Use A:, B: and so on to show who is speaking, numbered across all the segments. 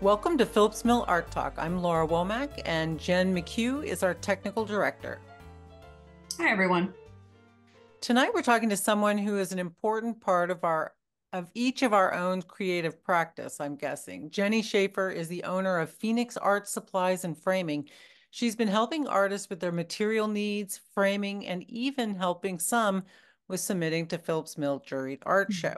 A: Welcome to Phillips Mill Art Talk. I'm Laura Womack, and Jen McHugh is our technical director.
B: Hi, everyone.
A: Tonight, we're talking to someone who is an important part of each of our own creative practice, I'm guessing. Jenny Schaeffer is the owner of Phoenix Art Supplies and Framing. She's been helping artists with their material needs, framing, and even helping some with submitting to Phillips Mill Juried Art Show.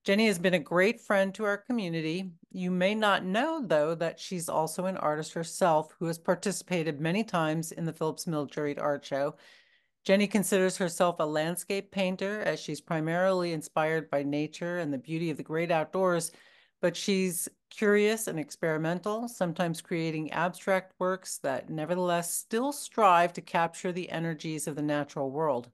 A: Jenny has been a great friend to our community. You may not know, though, that she's also an artist herself who has participated many times in the Phillips Mill Juried Art Show. Jenny considers herself a landscape painter as she's primarily inspired by nature and the beauty of the great outdoors, but she's curious and experimental, sometimes creating abstract works that nevertheless still strive to capture the energies of the natural world.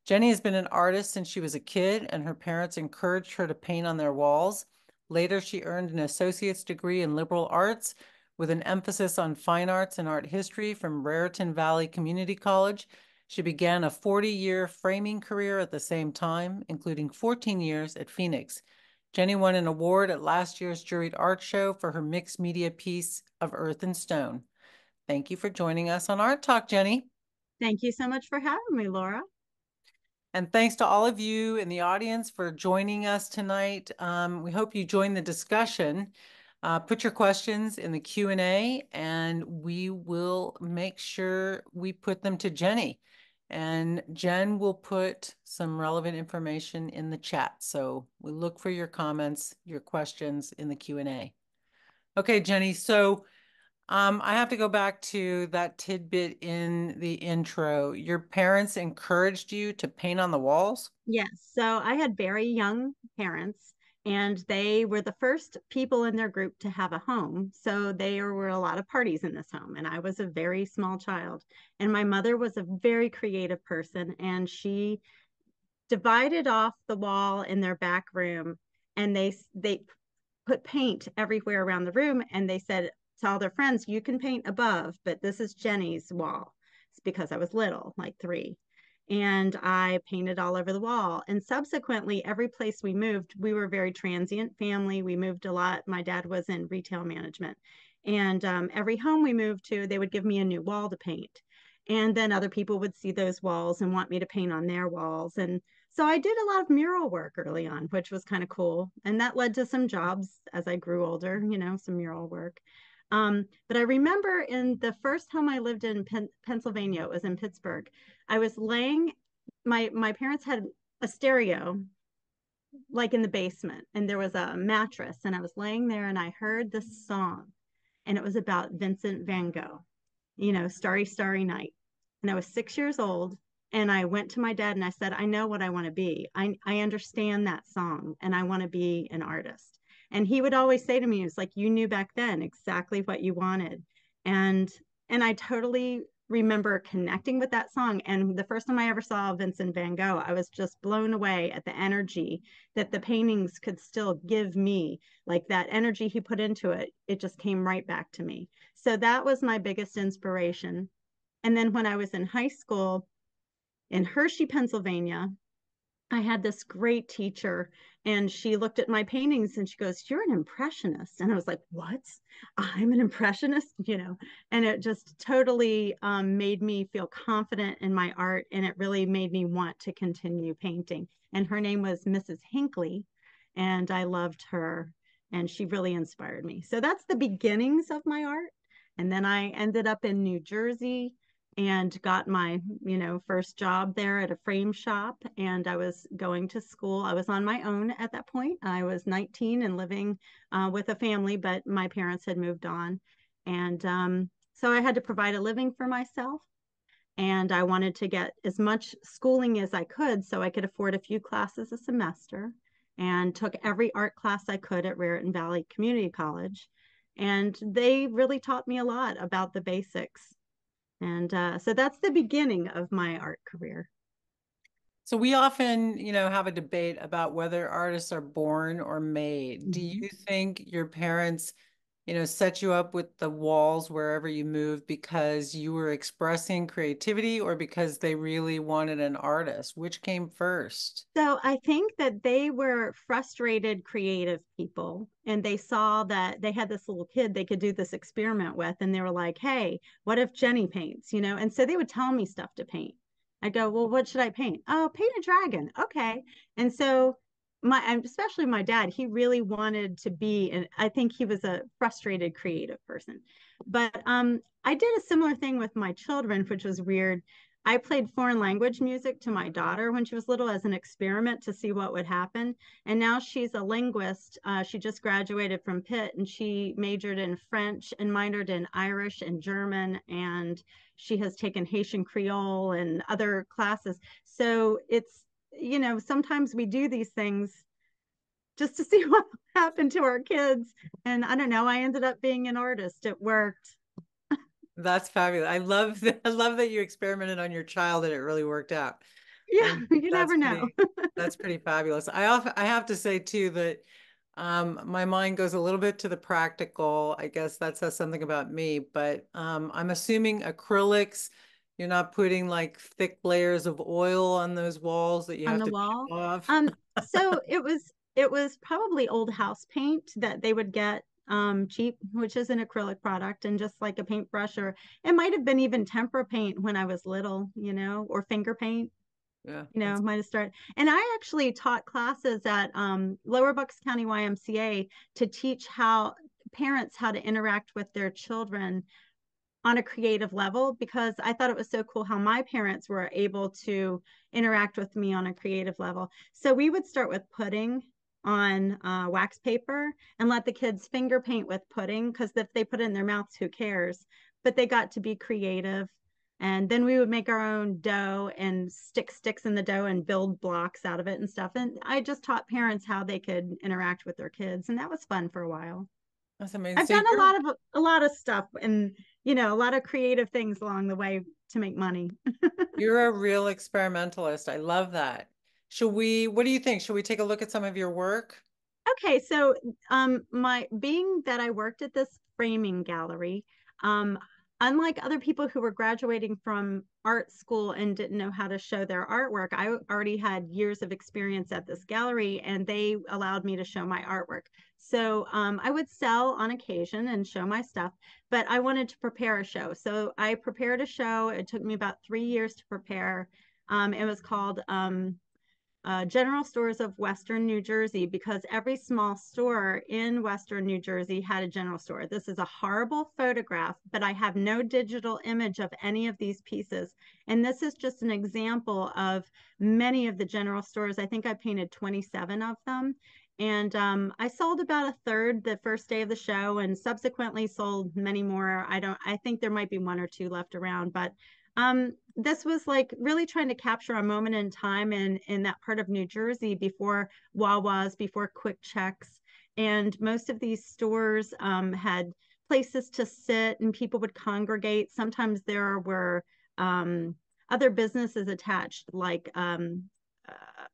A: Jenny has been an artist since she was a kid, and her parents encouraged her to paint on their walls. Later, she earned an associate's degree in liberal arts with an emphasis on fine arts and art history from Raritan Community College. She began a 40-year framing career at the same time, including 14 years at Phoenix. Jenny won an award at last year's Juried Art Show for her mixed media piece of Earth and Stone. Thank you for joining us on Art Talk, Jenny.
B: Thank you so much for having me, Laura.
A: And thanks to all of you in the audience for joining us tonight. We hope you join the discussion. Put your questions in the Q&A, and we will make sure we put them to Jenny. And Jen will put some relevant information in the chat. So we look for your comments, your questions in the Q&A. Okay, Jenny, so I have to go back to that tidbit in the intro. Your parents encouraged you to paint on the walls?
B: Yes, so I had very young parents, and they were the first people in their group to have a home. So there were a lot of parties in this home, and I was a very small child. And my mother was a very creative person, and she divided off the wall in their back room, and they put paint everywhere around the room, and they said to all their friends, you can paint above, but this is Jenny's wall. It's because I was little, like 3. And I painted all over the wall. And subsequently, every place we moved, we were a very transient family. We moved a lot. My dad was in retail management. And every home we moved to, they would give me a new wall to paint. And then other people would see those walls and want me to paint on their walls. And so I did a lot of mural work early on, which was kind of cool. And that led to some jobs as I grew older, some mural work. But I remember in the first home I lived in Pennsylvania, it was in Pittsburgh. I was laying, my parents had a stereo like in the basement, and there was a mattress, and I was laying there and I heard this song, and it was about Vincent van Gogh, Starry, Starry Night. And I was 6 years old. And I went to my dad and I said, I know what I want to be. I understand that song and I want to be an artist. And he would always say to me, it's like, you knew back then exactly what you wanted. And I totally remember connecting with that song. And the first time I ever saw Vincent van Gogh, I was just blown away at the energy that the paintings could still give me. Like that energy he put into it, it just came right back to me. So that was my biggest inspiration. And then when I was in high school in Hershey, Pennsylvania, I had this great teacher, and she looked at my paintings and she goes, "You're an impressionist." And I was like, "What? I'm an impressionist?" And it just totally made me feel confident in my art, and it really made me want to continue painting. And her name was Mrs. Hinckley, and I loved her, and she really inspired me. So that's the beginnings of my art. And then I ended up in New Jersey and got my first job there at a frame shop, and I was going to school. I was on my own at that point. I was 19 and living with a family, but my parents had moved on. And so I had to provide a living for myself, and I wanted to get as much schooling as I could so I could afford a few classes a semester, and took every art class I could at Raritan Community College. And they really taught me a lot about the basics. And so that's the beginning of my art career.
A: So we often, have a debate about whether artists are born or made. Do
B: Mhm.
A: you think your parents set you up with the walls wherever you moved because you were expressing creativity or because they really wanted an artist? Which came first?
B: So I think that they were frustrated creative people and they saw that they had this little kid they could do this experiment with. And they were like, hey, what if Jenny paints, And so they would tell me stuff to paint. I go, well, what should I paint? Oh, paint a dragon. Okay. And so especially my dad, he really wanted to be, and I think he was a frustrated creative person. But I did a similar thing with my children, which was weird. I played foreign language music to my daughter when she was little as an experiment to see what would happen. And now she's a linguist. She just graduated from Pitt and she majored in French and minored in Irish and German. And she has taken Haitian Creole and other classes. So sometimes we do these things just to see what happened to our kids. And I don't know, I ended up being an artist. It worked.
A: That's fabulous. I love that. I love that you experimented on your child and it really worked out.
B: Yeah,
A: And
B: you never know.
A: that's pretty fabulous. I have to say too that my mind goes a little bit to the practical. I guess that says something about me, but I'm assuming acrylics, you're not putting like thick layers of oil on those walls that you
B: On
A: have
B: the
A: to peel
B: wall.
A: off.
B: So it was probably old house paint that they would get cheap, which is an acrylic product, and just like a paintbrush, or it might have been even tempera paint when I was little, or finger paint,
A: Yeah, that's
B: might have started. And I actually taught classes at Lower Bucks County YMCA to teach how parents how to interact with their children on a creative level, because I thought it was so cool how my parents were able to interact with me on a creative level. So we would start with pudding on wax paper and let the kids finger paint with pudding, because if they put it in their mouths, who cares? But they got to be creative. And then we would make our own dough and stick sticks in the dough and build blocks out of it and stuff. And I just taught parents how they could interact with their kids. And that was fun for a while.
A: that's amazing.
B: I've
A: So
B: done a lot of stuff and a lot of creative things along the way to make money.
A: you're a real experimentalist. I love that. What do you think? Should we take a look at some of your work?
B: Okay, so my being that I worked at this framing gallery, um, unlike other people who were graduating from art school and didn't know how to show their artwork, I already had years of experience at this gallery, and they allowed me to show my artwork. So I would sell on occasion and show my stuff, but I wanted to prepare a show. So I prepared a show. It took me about 3 years to prepare. It was called General Stores of Western New Jersey, because every small store in Western New Jersey had a general store. This is a horrible photograph, but I have no digital image of any of these pieces. And this is just an example of many of the general stores. I think I painted 27 of them. And I sold about a third the first day of the show and subsequently sold many more. I think there might be one or two left around, but this was like really trying to capture a moment in time in that part of New Jersey before Wawa's, before Quick Checks. And most of these stores had places to sit and people would congregate. Sometimes there were other businesses attached, like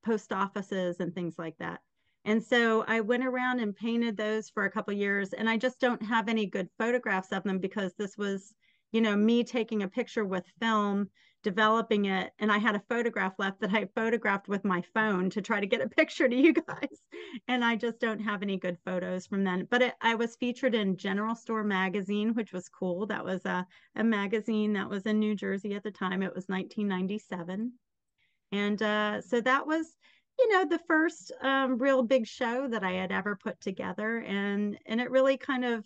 B: post offices and things like that. And so I went around and painted those for a couple years, and I just don't have any good photographs of them because this was me taking a picture with film, developing it, and I had a photograph left that I photographed with my phone to try to get a picture to you guys. And I just don't have any good photos from then. But I was featured in General Store magazine, which was cool. That was a magazine that was in New Jersey at the time. It was 1997. And so that was, the first real big show that I had ever put together. And it really kind of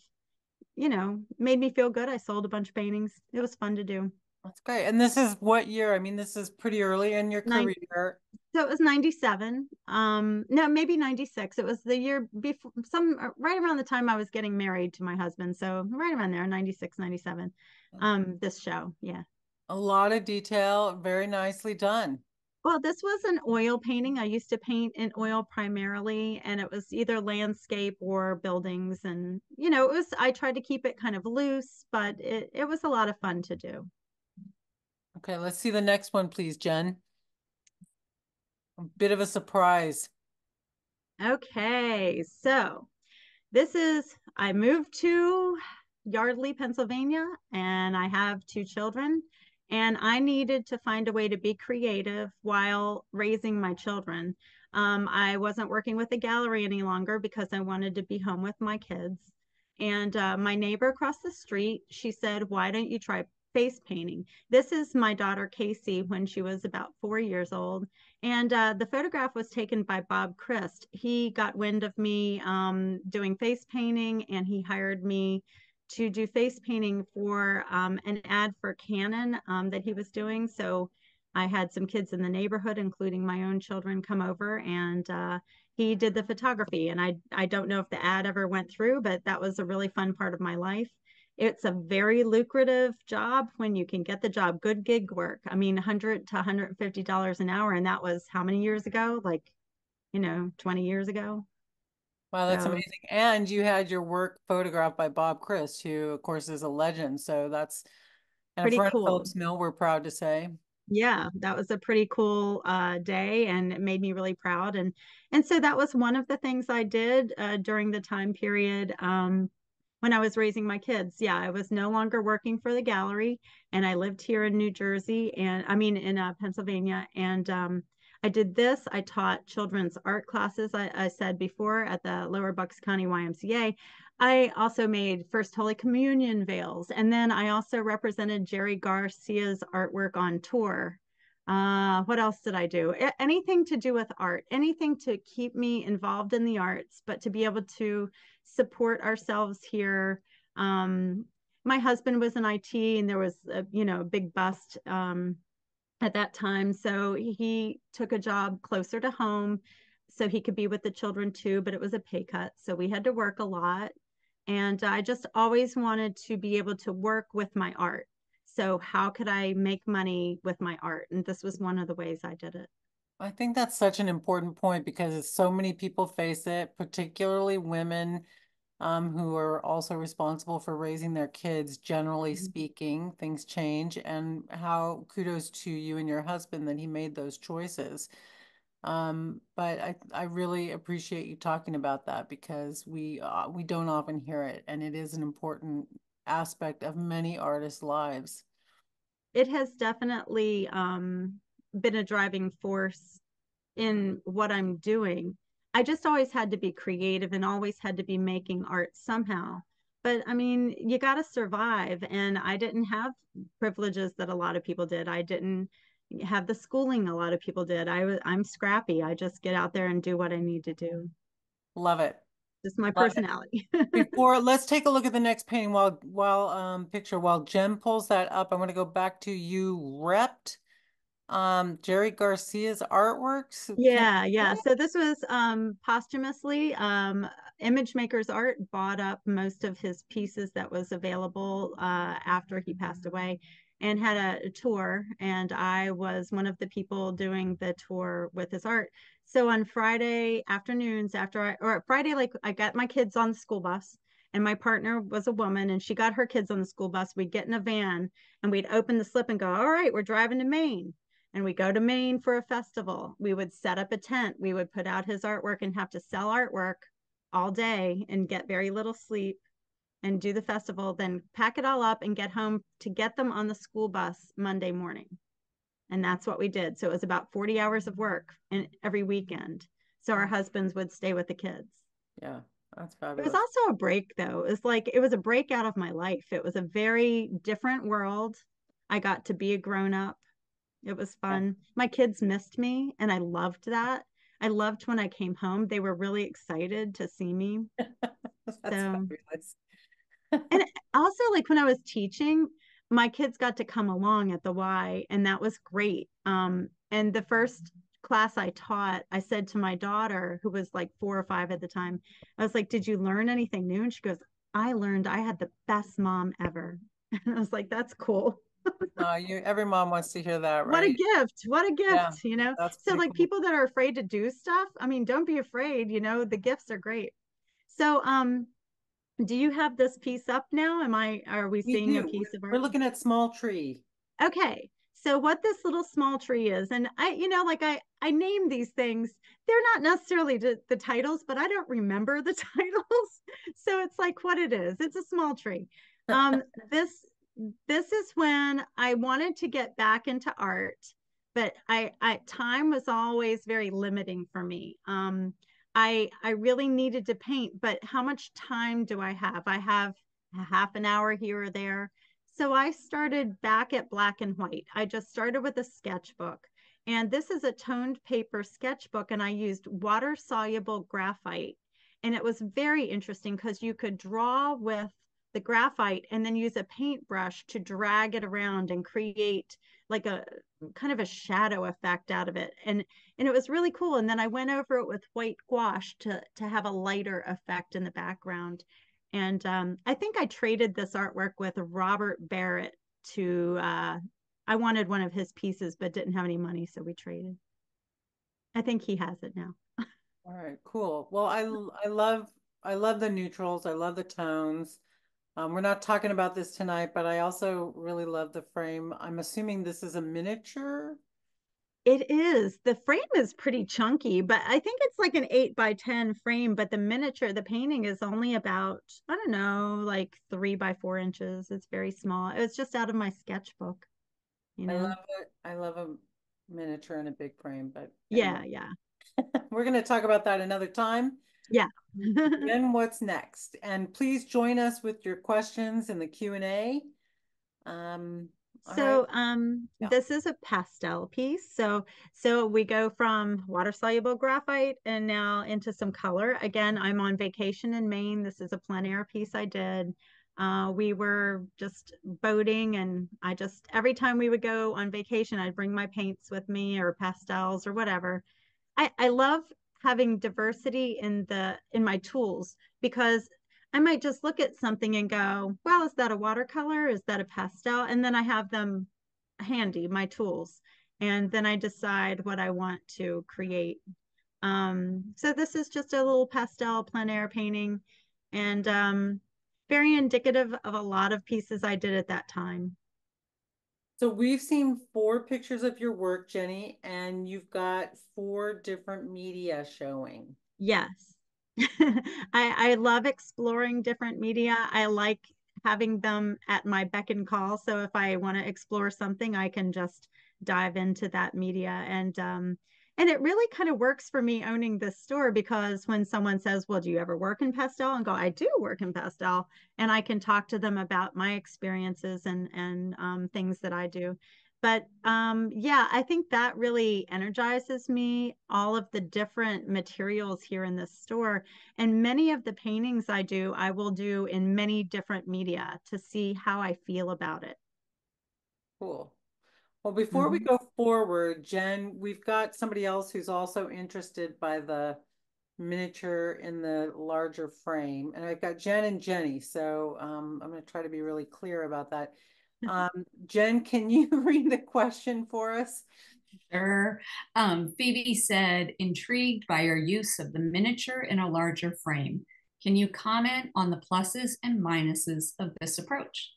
B: made me feel good. I sold a bunch of paintings. It was fun to do.
A: That's great. And this is what year? I mean, this is pretty early in your
B: Nine,
A: career.
B: so it was 97. No, maybe 96. It was the year before, right around the time I was getting married to my husband. So right around there, 96, 97. This show. Yeah.
A: A lot of detail, very nicely done.
B: Well, this was an oil painting. I used to paint in oil primarily, and it was either landscape or buildings. And, I tried to keep it kind of loose, but it was a lot of fun to do.
A: Okay, let's see the next one, please, Jen. A bit of a surprise.
B: Okay, so I moved to Yardley, Pennsylvania, and I have two children. And I needed to find a way to be creative while raising my children. I wasn't working with a gallery any longer because I wanted to be home with my kids. And my neighbor across the street, she said, "Why don't you try face painting?" This is my daughter Casey when she was about 4 years old. And the photograph was taken by Bob Christ. He got wind of me doing face painting, and he hired me to do face painting for an ad for Canon that he was doing. So I had some kids in the neighborhood, including my own children, come over, and he did the photography. And I don't know if the ad ever went through, but that was a really fun part of my life. It's a very lucrative job when you can get the job, good gig work. I mean, 100 to $150 an hour. And that was how many years ago? Like, 20 years ago.
A: Wow, that's
B: So
A: amazing. And you had your work photographed by Bob Christ, who, of course, is a legend. So that's, and a
B: pretty
A: friend of
B: cool.
A: Phillips Mill, we're proud to say.
B: Yeah, that was a pretty cool day, and it made me really proud. And so that was one of the things I did during the time period when I was raising my kids. Yeah, I was no longer working for the gallery, and I lived here in New Jersey, and I mean in Pennsylvania. And I did this. I taught children's art classes. I said before at the Lower Bucks County YMCA. I also made First Holy Communion veils. And then I also represented Jerry Garcia's artwork on tour. What else did I do? Anything to do with art, anything to keep me involved in the arts, but to be able to support ourselves here. Um, my husband was in IT, and there was a big bust at that time. So he took a job closer to home so he could be with the children too, but it was a pay cut. So we had to work a lot. And I just always wanted to be able to work with my art. So, how could I make money with my art? And this was one of the ways I did it.
A: I think that's such an important point because so many people face it, particularly women who are also responsible for raising their kids, generally speaking. Things change, and how kudos to you and your husband that he made those choices. But I really appreciate you talking about that because we don't often hear it, and it is an important aspect of many artists' lives.
B: It has definitely been a driving force in what I'm doing. I just always had to be creative and always had to be making art somehow. But I mean, you got to survive. And I didn't have privileges that a lot of people did. I didn't have the schooling a lot of people did. I'm scrappy. I just get out there and do what I need to do.
A: Love it.
B: Just my
A: Love it.
B: personality.
A: Before, let's take a look at the next painting while Jen pulls that up. I want to go back to you repped Jerry Garcia's artworks. Can
B: Yeah. So this was posthumously. Image Maker's Art bought up most of his pieces that was available after he passed away and had a tour. And I was one of the people doing the tour with his art. So on Friday afternoons, or Friday, like I got my kids on the school bus, and my partner was a woman, and she got her kids on the school bus. We'd get in a van, and we'd open the slip and go, "All right, we're driving to Maine." And we go to Maine for a festival. We would set up a tent. We would put out his artwork and have to sell artwork all day and get very little sleep and do the festival, then pack it all up and get home to get them on the school bus Monday morning. And that's what we did. So it was about 40 hours of work and every weekend. So our husbands would stay with the kids.
A: Yeah, that's
B: It was
A: fabulous.
B: also a break though. It was a break out of my life. It was a very different world. I got to be a grown up. It was
A: Yeah,
B: fun. My kids missed me, and I loved that. I loved when I came home. They were really excited to see me.
A: that's
B: So,
A: fabulous.
B: and also, like when I was teaching, my kids got to come along at the Y, and that was great. And the first class I taught, I said to my daughter, who was like 4 or 5 at the time, I was like, "Did you learn anything new?" And she goes, "I learned I had the best mom ever." And I was like, "That's cool."
A: Every mom wants to hear that,
B: What a
A: right?
B: gift. What a
A: Yeah,
B: gift.
A: that's
B: So
A: pretty
B: like
A: cool.
B: people that are afraid to do stuff, I mean, don't be afraid, the gifts are great. So do you have this piece up now? Are we
A: We
B: seeing a
A: do.
B: piece of
A: We're
B: art?
A: looking at small tree.
B: Okay. So what this little small tree is, and I name these things. They're not necessarily the titles, but I don't remember the titles. So it's like what it is. It's a small tree. Um, this this is when I wanted to get back into art, but I time was always very limiting for me. I really needed to paint, but how much time do I have? I have a half an hour here or there. So I started back at black and white. I just started with a sketchbook. And this is a toned paper sketchbook, and I used water soluble graphite. And it was very interesting because you could draw with the graphite and then use a paintbrush to drag it around and create like a kind of a shadow effect out of it. And it was really cool. And then I went over it with white gouache to have a lighter effect in the background. And I think I traded this artwork with Robert Barrett to I wanted one of his pieces but didn't have any money, so we traded. I think he has it now.
A: All right, cool. Well, I love the neutrals. I love the tones. We're not talking about this tonight, but I also really love the frame. I'm assuming this is a miniature.
B: It is. The frame is pretty chunky, but I think it's like an 8 by 10 frame. But the miniature, the painting is only about, I don't know, like 3 by 4 inches. It's very small. It was just out of my sketchbook, you
A: I love
B: know?
A: it. I love a miniature in a big frame, but anyway,
B: Yeah, yeah,
A: we're going to talk about that another time.
B: yeah.
A: Then what's next? And please join us with your questions in the Q&A. All right.
B: So
A: Yeah.
B: this is a pastel piece. So we go from water soluble graphite and now into some color. Again, I'm on vacation in Maine. This is a plein air piece I did. We were just boating, and I just every time we would go on vacation, I'd bring my paints with me or pastels or whatever. I love having diversity in my tools because I might just look at something and go, well, is that a watercolor? Is that a pastel? And then I have them handy, my tools. And then I decide what I want to create. So this is just a little pastel plein air painting, and very indicative of a lot of pieces I did at that time.
A: So we've seen four pictures of your work, Jenny, and you've got four different media showing.
B: Yes. I love exploring different media. I like having them at my beck and call. So if I want to explore something, I can just dive into that media. And it really kind of works for me owning this store because when someone says, well, do you ever work in pastel? And go, I do work in pastel. And I can talk to them about my experiences and things that I do. But yeah, I think that really energizes me, all of the different materials here in this store. And many of the paintings I do, I will do in many different media to see how I feel about it.
A: Cool. Well, before we
B: Mhm.
A: go forward, Jen, we've got somebody else who's also interested by the miniature in the larger frame. And I've got Jen and Jenny, so I'm going to try to be really clear about that. Jen, can you read the question for us?
C: Sure. Phoebe said, intrigued by your use of the miniature in a larger frame. Can you comment on the pluses and minuses of this approach?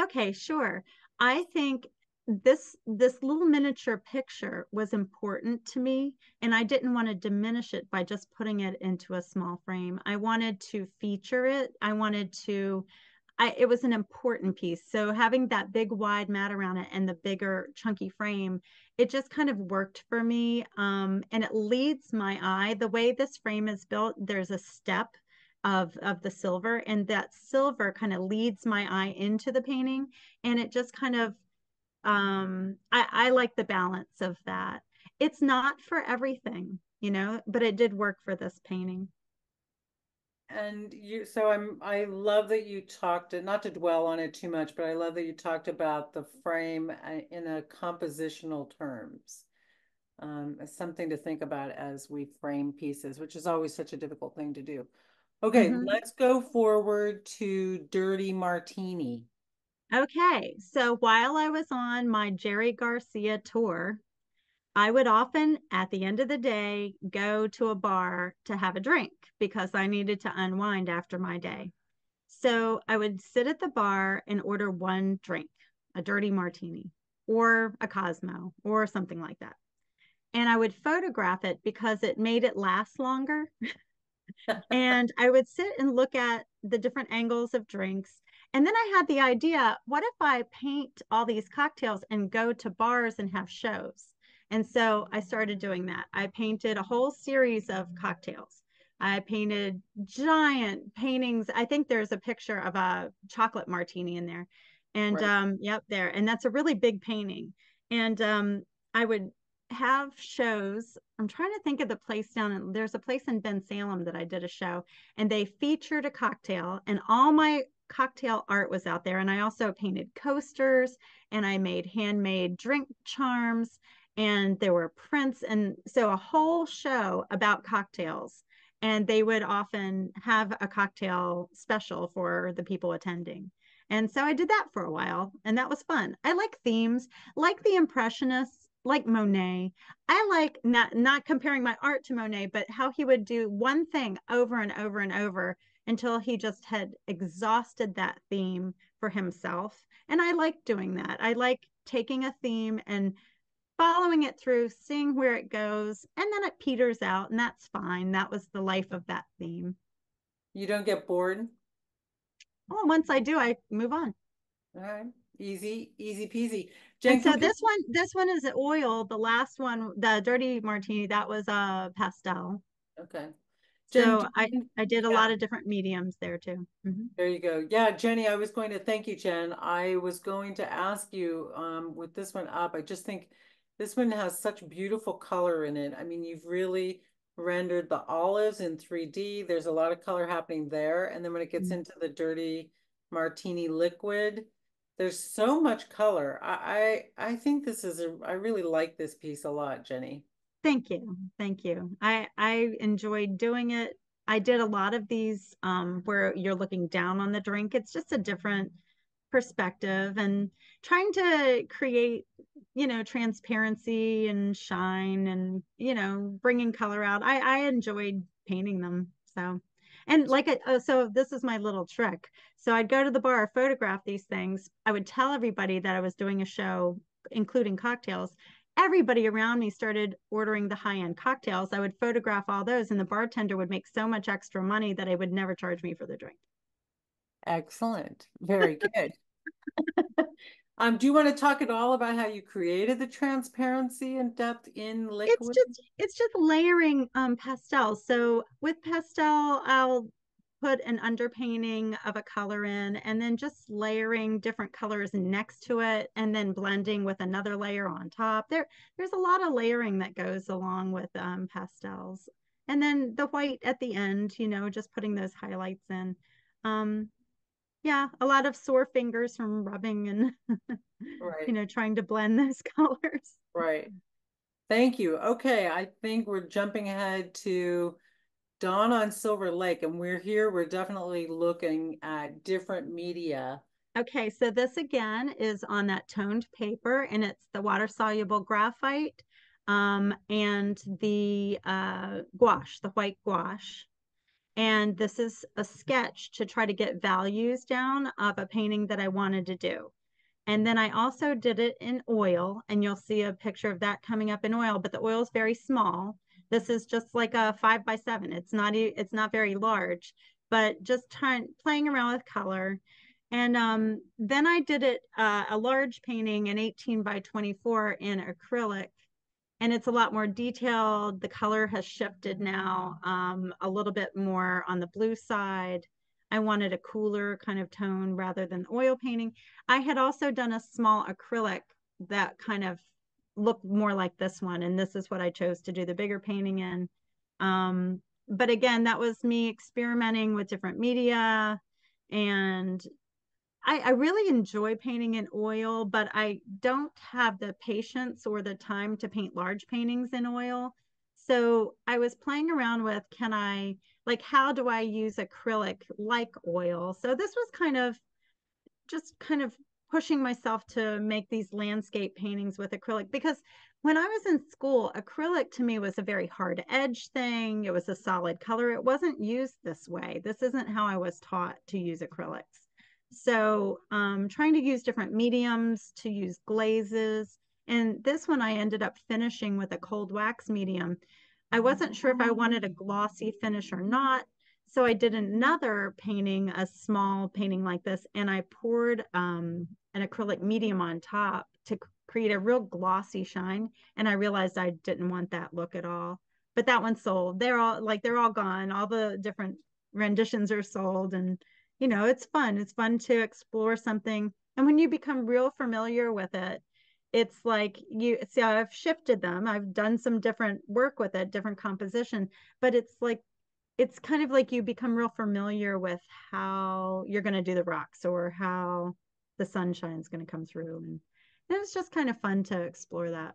B: Okay, sure. I think this little miniature picture was important to me, and I didn't want to diminish it by just putting it into a small frame. I wanted to feature it. I wanted to it was an important piece. So having that big wide mat around it and the bigger chunky frame, it just kind of worked for me. And it leads my eye. The way this frame is built, there's a step of the silver, and that silver kind of leads my eye into the painting. And it just kind of I like the balance of that. It's not for everything, but it did work for this painting.
A: And so I love that you talked, not to dwell on it too much, but I love that you talked about the frame in a compositional terms. As something to think about as we frame pieces, which is always such a difficult thing to do. Okay,
B: Mhm.
A: let's go forward to Dirty Martini.
B: Okay, so while I was on my Jerry Garcia tour, I would often, at the end of the day, go to a bar to have a drink because I needed to unwind after my day. So I would sit at the bar and order one drink, a dirty martini. or a Cosmo or something like that. And I would photograph it because it made it last longer. And I would sit and look at the different angles of drinks. And then I had the idea, what if I paint all these cocktails and go to bars and have shows? And so I started doing that. I painted a whole series of cocktails. I painted giant paintings. I think there's a picture of a chocolate martini in there. And
A: Right.
B: yep, there. And that's a really big painting. And I would have shows. I'm trying to think of the place down. There's a place in Ben Salem that I did a show, and they featured a cocktail, and all my cocktail art was out there. And I also painted coasters, and I made handmade drink charms, and there were prints, and so a whole show about cocktails. And they would often have a cocktail special for the people attending. And so I did that for a while, and that was fun. I like themes, like the Impressionists, like Monet. I like not comparing my art to Monet, but how he would do one thing over and over and over until he just had exhausted that theme for himself. And I like doing that. I like taking a theme and following it through, seeing where it goes, and then it peters out, and that's fine. That was the life of that theme.
A: You don't get bored?
B: Well, once I do, I move on.
A: All right. Easy, easy peasy.
B: And
A: Jen,
B: so
A: can we,
B: this one is oil. The last one, the dirty martini, that was a pastel.
A: okay. Jen,
B: So I did a
A: yeah,
B: lot of different mediums there too. Mhm.
A: there you go. Yeah, Jenny, I was going to thank you, Jen. I was going to ask you, with this one up, I just think this one has such beautiful color in it. I mean, you've really rendered the olives in 3D. There's a lot of color happening there. And then when it gets into the dirty martini liquid, there's so much color. I think this is I really like this piece a lot, Jenny.
B: Thank you. Thank you. I enjoyed doing it. I did a lot of these where you're looking down on the drink. It's just a different perspective and trying to create, transparency and shine and, bringing color out. I enjoyed painting them. So, and so this is my little trick. So I'd go to the bar, photograph these things. I would tell everybody that I was doing a show, including cocktails. Everybody around me started ordering the high-end cocktails. I would photograph all those, and the bartender would make so much extra money that I would never charge me for the drink.
A: Excellent. Very good. Do you want to talk at all about how you created the transparency and depth in liquid?
B: It's just layering pastels. So with pastel, I'll put an underpainting of a color in and then just layering different colors next to it and then blending with another layer on top. There's a lot of layering that goes along with pastels. And then the white at the end, just putting those highlights in. Um, yeah, a lot of sore fingers from rubbing and
A: Right,
B: trying to blend those colors.
A: right. Thank you. Okay, I think we're jumping ahead to Dawn on Silver Lake, and we're definitely looking at different media.
B: Okay, so this again is on that toned paper, and it's the water soluble graphite and the gouache, the white gouache. And this is a sketch to try to get values down of a painting that I wanted to do. And then I also did it in oil, and you'll see a picture of that coming up in oil, but the oil is very small. This is just like a 5x7. It's not very large, but just playing around with color. And then I did it a large painting, an 18 by 24 in acrylic, and it's a lot more detailed. The color has shifted now, a little bit more on the blue side. I wanted a cooler kind of tone rather than oil painting. I had also done a small acrylic that kind of looked more like this one, and this is what I chose to do the bigger painting in. But again, that was me experimenting with different media, and I really enjoy painting in oil, but I don't have the patience or the time to paint large paintings in oil. So I was playing around with, how do I use acrylic like oil? So this was kind of pushing myself to make these landscape paintings with acrylic because when I was in school, acrylic to me was a very hard edge thing. It was a solid color. It wasn't used this way. This isn't how I was taught to use acrylics. So trying to use different mediums, to use glazes. And this one I ended up finishing with a cold wax medium. I wasn't sure if I wanted a glossy finish or not. So I did another painting, a small painting like this, and I poured an acrylic medium on top to create a real glossy shine. And I realized I didn't want that look at all. But that one sold. They're all gone. All the different renditions are sold, and it's fun. It's fun to explore something. And when you become real familiar with it, it's like you see, I've shifted them. I've done some different work with it, different composition, but it's kind of like you become real familiar with how you're going to do the rocks or how the sunshine is going to come through. And it's just kind of fun to explore that.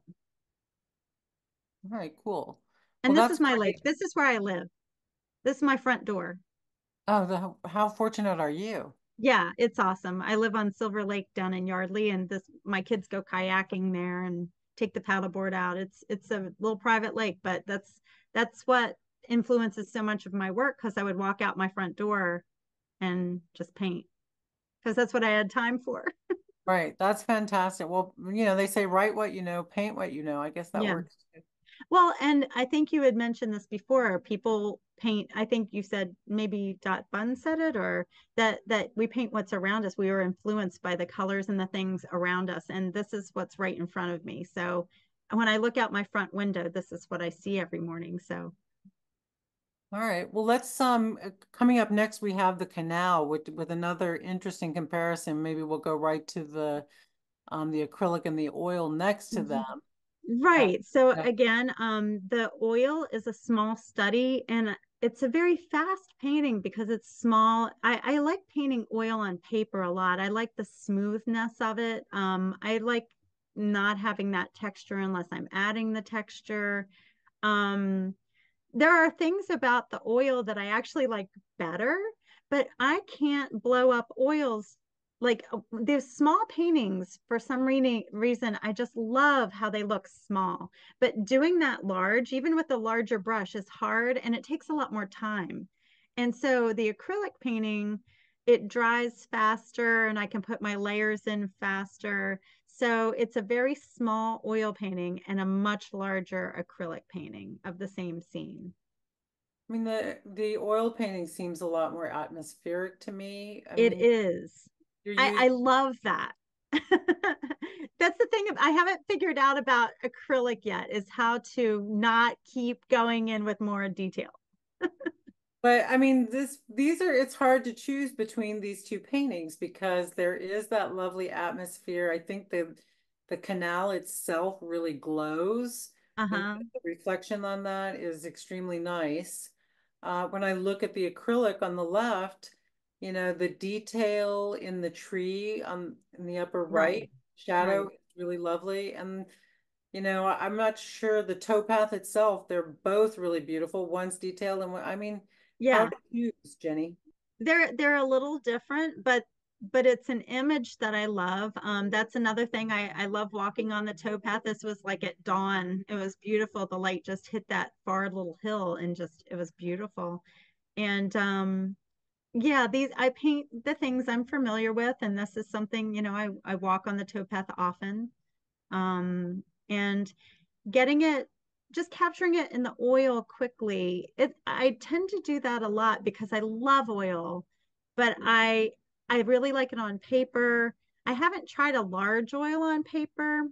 A: All right, cool.
B: And
A: Well,
B: this
A: that's
B: is my lake.
A: great.
B: This is where I live. This is my front door.
A: Oh, how fortunate are you?
B: Yeah, it's awesome. I live on Silver Lake down in Yardley, and this my kids go kayaking there and take the paddleboard out. It's a little private lake, but that's what influences so much of my work, because I would walk out my front door and just paint, because that's what I had time for.
A: Right, that's fantastic. Well, they say write what you know, paint what you know. I guess that
B: Yeah.
A: works too.
B: Well, and I think you had mentioned this before. People paint, I think you said maybe Dot Bun said it, or that we paint what's around us. We are influenced by the colors and the things around us. And this is what's right in front of me. So when I look out my front window, this is what I see every morning. So
A: All right. Well, let's coming up next we have the canal with another interesting comparison. Maybe we'll go right to the acrylic and the oil next to them. Uh,
B: right. So
A: yeah.
B: again, the oil is a small study, and it's a very fast painting because it's small. I like painting oil on paper a lot. I like the smoothness of it. I like not having that texture unless I'm adding the texture. Um, there are things about the oil that I actually like better, but I can't blow up oils. Like there's small paintings, for some reason, I just love how they look small. But doing that large, even with a larger brush, is hard and it takes a lot more time. And so the acrylic painting, it dries faster and I can put my layers in faster. So it's a very small oil painting and a much larger acrylic painting of the same scene.
A: I mean, the oil painting seems a lot more atmospheric to me. I
B: It
A: mean,
B: is.
A: you're
B: I
A: using,
B: love that. That's the thing I haven't figured out about acrylic yet, is how to not keep going in with more detail.
A: but I mean, it's hard to choose between these two paintings because there is that lovely atmosphere. I think the canal itself really glows.
B: Uh-huh.
A: The reflection on that is extremely nice. When I look at the acrylic on the left, the detail in the tree in the upper
B: Right.
A: right shadow
B: Right.
A: is really lovely. And I'm not sure the towpath itself, they're both really beautiful. One's detailed and I mean, how
B: Yeah.
A: to choose, Jenny?
B: They're a little different, but it's an image that I love. That's another thing. I love walking on the towpath. This was like at dawn. It was beautiful. The light just hit that far little hill and just it was beautiful. And yeah, these I paint the things I'm familiar with, and this is something, I walk on the towpath often. And getting it, just capturing it in the oil quickly. I tend to do that a lot because I love oil, but I really like it on paper. I haven't tried a large oil on paper.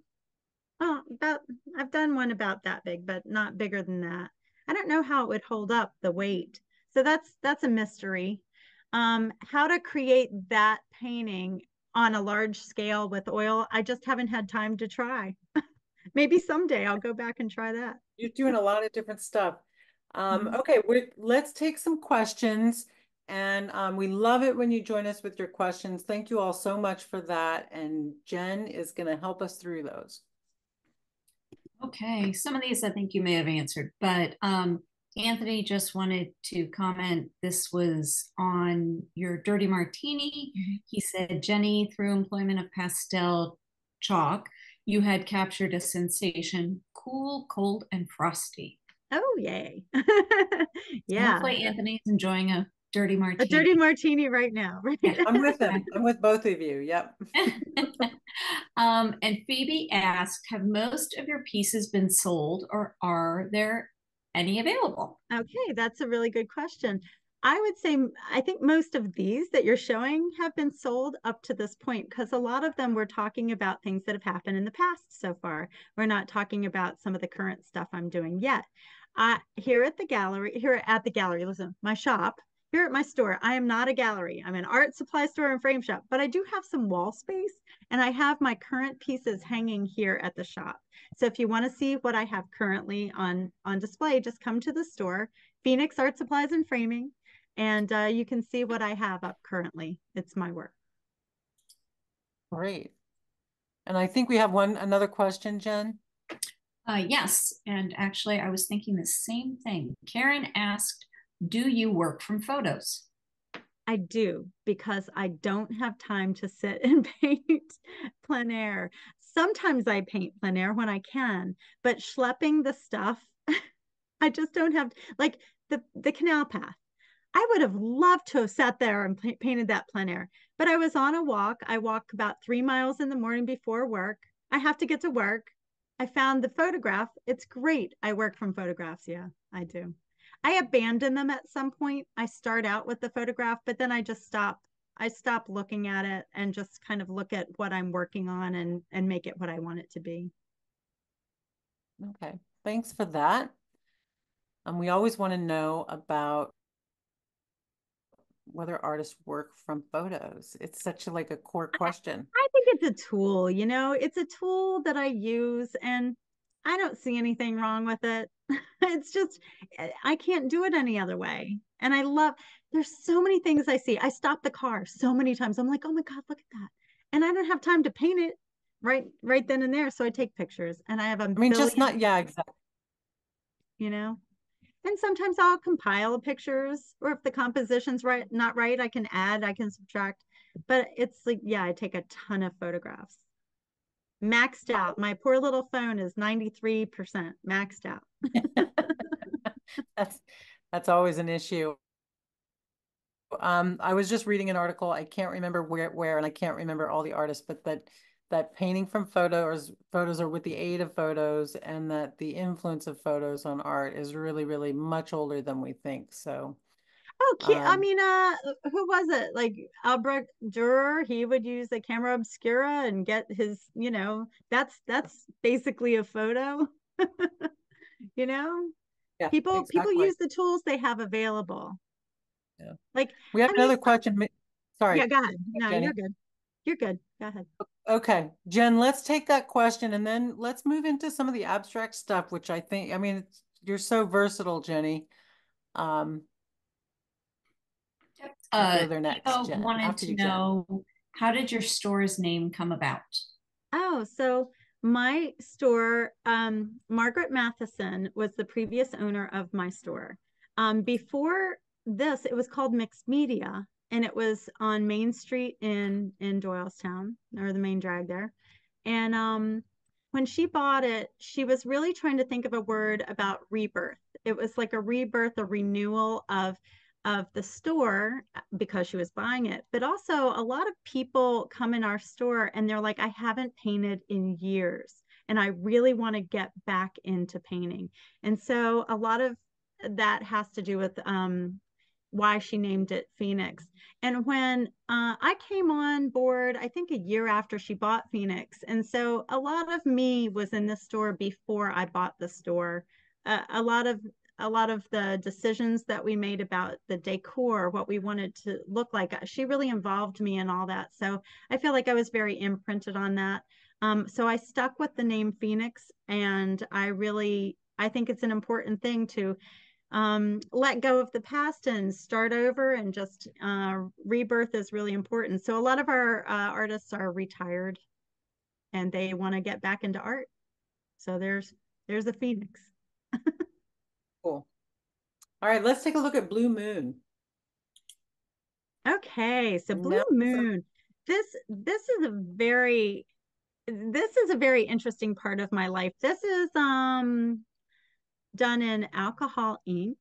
B: Oh, about I've done one about that big, but not bigger than that. I don't know how it would hold up the weight. So that's a mystery. How to create that painting on a large scale with oil, I just haven't had time to try. Maybe someday I'll go back and try that.
A: You're doing a lot of different stuff.
B: Mhm.
A: Okay, let's take some questions. And we love it when you join us with your questions. Thank you all so much for that. And Jen is going to help us through those.
C: Okay, some of these I think you may have answered, but Anthony just wanted to comment. This was on your dirty martini.
B: Mhm.
C: He said, Jenny, through employment of pastel chalk, you had captured a sensation cool, cold, and frosty.
B: Oh, yay.
C: So
B: Yeah.
C: hopefully, Anthony's enjoying a Dirty
B: A dirty
C: martini.
B: martini right now, right?
C: Yeah,
A: I'm with them.
C: exactly.
A: I'm with both of you. Yep.
C: And Phoebe asked, have most of your pieces been sold or are there any available?
B: Okay, that's a really good question. I would say I think most of these that you're showing have been sold up to this point because a lot of them we're talking about things that have happened in the past so far. We're not talking about some of the current stuff I'm doing yet. Here at the gallery, listen, my shop, here at my store, I am not a gallery. I'm an art supply store and frame shop, but I do have some wall space and I have my current pieces hanging here at the shop. So if you want to see what I have currently on display, just come to the store, Phoenix Art Supplies and Framing, and you can see what I have up currently. It's my work.
A: Great. And I think we have another question, Jen.
C: Yes, and actually, I was thinking the same thing. Karen asked, do you work from photos?
B: I do because I don't have time to sit and paint plein air. Sometimes I paint plein air when I can, but schlepping the stuff, I just don't have like the canal path. I would have loved to have sat there and painted that plein air, but I was on a walk. I walk about 3 miles in the morning before work. I have to get to work. I found the photograph. It's great. I work from photographs. Yeah, I do. I abandon them at some point. I start out with the photograph, but then I just stop. I stop looking at it and just kind of look at what I'm working on and make it what I want it to be.
A: Okay. Thanks for that. We always want to know about whether artists work from photos. It's such like a core question.
B: I think it's a tool, it's a tool that I use and I don't see anything wrong with it. It's just, I can't do it any other way. And there's so many things I see. I stop the car so many times. I'm like, oh my God, look at that. And I don't have time to paint it right then and there. So I take pictures and I have a
A: I mean, just
B: billion,
A: not, yeah, exactly.
B: you know, and sometimes I'll compile pictures or if the composition's not right, I can add, I can subtract. But it's like, yeah, I take a ton of photographs. Maxed out. My poor little phone is 93% maxed out.
A: That's that's always an issue. I was just reading an article. I can't remember where, and I can't remember all the artists, but that painting from photos are with the aid of photos, and that the influence of photos on art is really, really much older than we think. So,
B: Okay, I
A: um,
B: mean, who was it? Like Albrecht Dürer, he would use the camera obscura and get his, that's basically a photo. you know,
A: yeah,
B: people
A: exactly.
B: use the tools they have available.
A: Yeah.
B: Like,
A: We have
B: I mean,
A: another question. Sorry,
B: yeah, go ahead. No, you're
A: Jenny.
B: good. You're good. Go ahead.
A: Okay, Jen, let's take that question and then let's move into some of the abstract stuff, which I think, I mean, you're so versatile, Jenny. Um, we'll go there next,
C: Eva
A: Jen.
C: wanted
A: After
C: to
A: you, Jen.
C: know, how did your store's name come about?
B: Oh, so my store, Margaret Matheson was the previous owner of my store. Before this, it was called Mixed Media, and it was on Main Street in Doylestown, or the main drag there. And when she bought it, she was really trying to think of a word about rebirth. It was like a rebirth, a renewal of the store because she was buying it. But also a lot of people come in our store and they're like, I haven't painted in years and I really want to get back into painting. And so a lot of that has to do with why she named it Phoenix. And when I came on board, I think a year after she bought Phoenix. And so a lot of me was in the store before I bought the store. A lot of the decisions that we made about the decor, what we wanted to look like, she really involved me in all that. So I feel like I was very imprinted on that. So I stuck with the name Phoenix, and I think it's an important thing to let go of the past and start over and just rebirth is really important. So a lot of our artists are retired and they want to get back into art. So there's a Phoenix.
A: Cool. All right, let's take a look at Blue Moon.
B: Okay, so Blue
A: Now,
B: Moon. This is a very interesting part of my life. This is done in alcohol ink,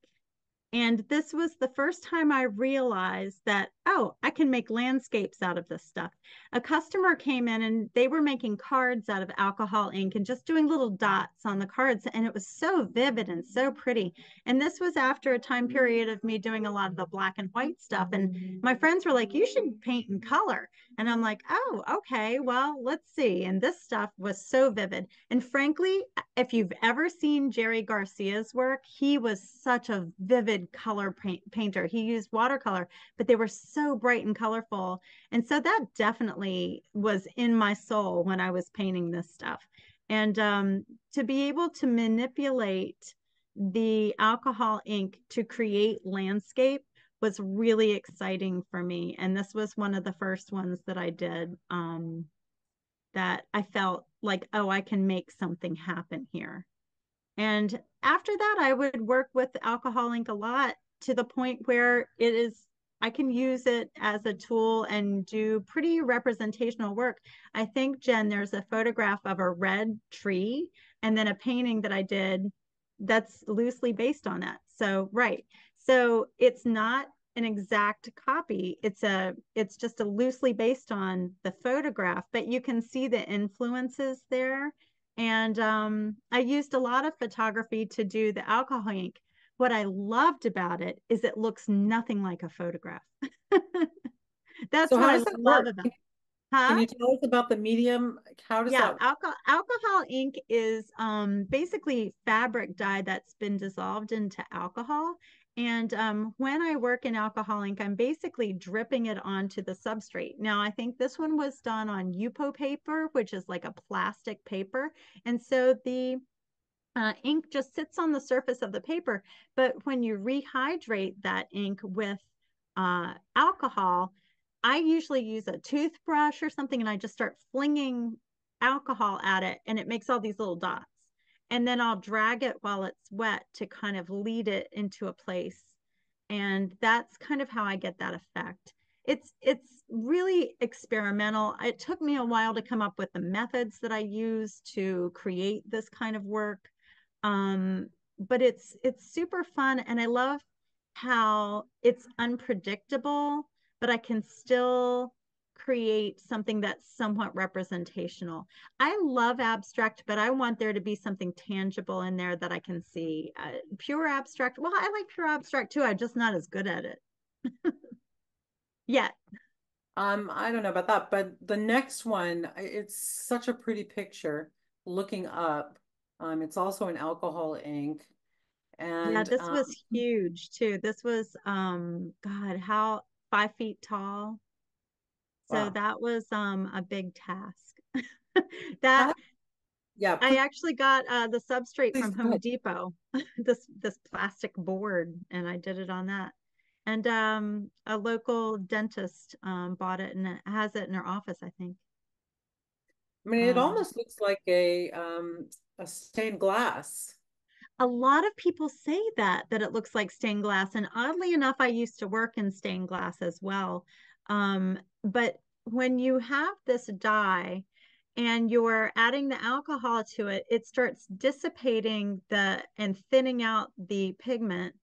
B: And this was the first time I realized that, oh, I can make landscapes out of this stuff. A customer came in and they were making cards out of alcohol ink and just doing little dots on the cards. And it was so vivid and so pretty. And this was after a time period of me doing a lot of the black and white stuff. And my friends were like, you should paint in color. And I'm like, oh, okay, well, let's see. And this stuff was so vivid. And frankly, if you've ever seen Jerry Garcia's work, he was such a vivid color painter. He used watercolor, but they were so bright and colorful. And so that definitely was in my soul when I was painting this stuff. And to be able to manipulate the alcohol ink to create landscape was really exciting for me. And this was one of the first ones that I did that I felt like, oh, I can make something happen here. And after that, I would work with alcohol ink a lot to the point where it is, I can use it as a tool and do pretty representational work. I think, Jen, there's a photograph of a red tree and then a painting that I did that's loosely based on that. So, right. So it's not an exact copy. It's just a loosely based on the photograph, but you can see the influences there. And I used a lot of photography to do the alcohol ink. What I loved about it is it looks nothing like a photograph. That's
A: So
B: what
A: how
B: I
A: does that
B: love
A: work?
B: about it.
A: Can
B: Huh?
A: you tell us about the medium? How does
B: Yeah,
A: that?
B: alcohol ink is basically fabric dye that's been dissolved into alcohol. And when I work in alcohol ink, I'm basically dripping it onto the substrate. Now, I think this one was done on Yupo paper, which is like a plastic paper. And so the ink just sits on the surface of the paper. But when you rehydrate that ink with alcohol, I usually use a toothbrush or something and I just start flinging alcohol at it and it makes all these little dots. And then I'll drag it while it's wet to kind of lead it into a place. And that's kind of how I get that effect. It's really experimental. It took me a while to come up with the methods that I use to create this kind of work. But it's super fun and I love how it's unpredictable, but I can still create something that's somewhat representational. I love abstract, but I want there to be something tangible in there that I can see. Pure abstract, well, I like pure abstract too. I'm just not as good at it yet.
A: I don't know about that, but the next one, it's such a pretty picture looking up. It's also an alcohol ink.
B: Yeah,
A: And
B: this was huge too. This was God, how 5 feet tall. So
A: wow.
B: that was a big task. That
A: Uh, yeah,
B: I actually got the substrate
A: please
B: from
A: go
B: Home
A: ahead.
B: Depot, this plastic board, and I did it on that. And a local dentist bought it and it has it in her office, I think.
A: I mean, it
B: Um,
A: almost looks like a stained glass.
B: a lot of people say that it looks like stained glass, and oddly enough, I used to work in stained glass as well. But when you have this dye and you're adding the alcohol to it, it starts dissipating the and thinning out the pigment